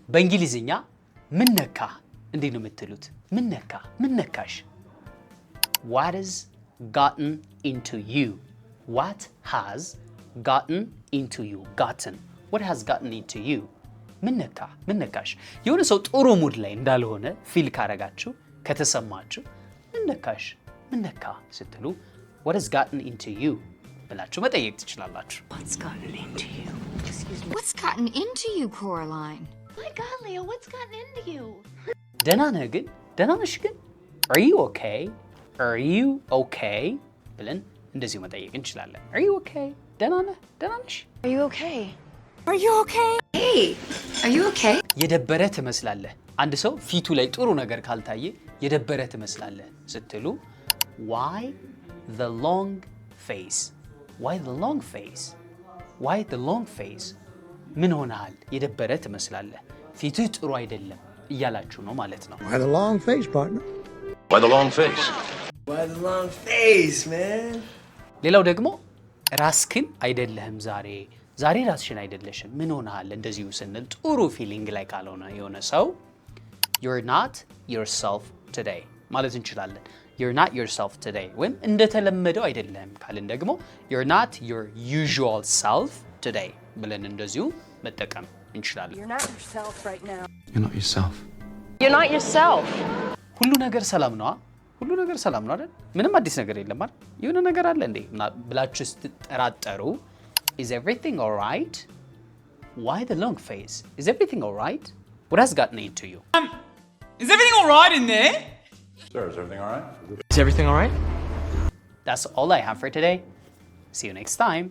በእንግሊዝኛ ምን ነካ እንዴት ነው የምትሉት? ምን ነካ? ምን ነካሽ? What has gotten into you? What has gotten into you? Gotten. What has gotten into you? ምን ነካ? ምን ነካሽ? የሆነ ሰው ጥሩ ሙድ ላይ እንዳልሆነ ፊል ካረጋችሁ ከተሰማችሁ ምን ነካሽ? ምን ነካ ስትሉ What has gotten into you? ብላችሁ መጠየቅ ትችላላችሁ። What's gotten into you? Excuse me. What's gotten into you, Coraline? My God, Leo, what's gotten into you? ደህና ነህ ግን? ደህና ነሽ ግን? Are you okay? Are you okay? ብለን እንደዚሁ መጠየቅ እንችላለን። Are you okay? ደህና ነህ? ደህና ነሽ? Are you okay? Are you okay? Hey, are you okay? የደበረ ትመስላለህ። አንድ ሰው ፊቱ ላይ ጥሩ ነገር ካልታየ የደበረ ትመስላለህ ስትሉ Why the long face? Why the long face? Why the long face? ምን ሆነሃል? የደበረ ትመስላለህ። ፊትህ ጥሩ አይደለም እያላችሁ ነው ማለት ነው። Why the long face, partner? Why the long face? Why the long face, man? ሌላው ደግሞ ራስክን አይደለህም ዛሬ ራስሽን አይደለሽም ምን ሆነሃል እንደዚሁ ስንል ጥሩ ፊሊንግ ላይ ካልሆነ የሆነ ሰው you're not yourself today ማለት እንችላለን። you're not yourself today ወይም እንደተለመደው አይደለህም ካልን ደግሞ you're not your usual self today ብለን እንደዚሁ መጠቀም እንችላለን። You're not yourself right now. You're not yourself. You're not yourself. ሁሉ ነገር ሰላም ነው ሁሉ ነገር ሰላም ነው አይደል? ምንም አዲስ ነገር የለም አይደል? የሆነ ነገር አለ እንዴ ብላችሁ ስትጠራጠሩ Is everything all right? Why the long face? Is everything all right? What has gotten into you? Is everything all right in there? Sir, is everything all right? Is everything all right? That's all I have for today. See you next time.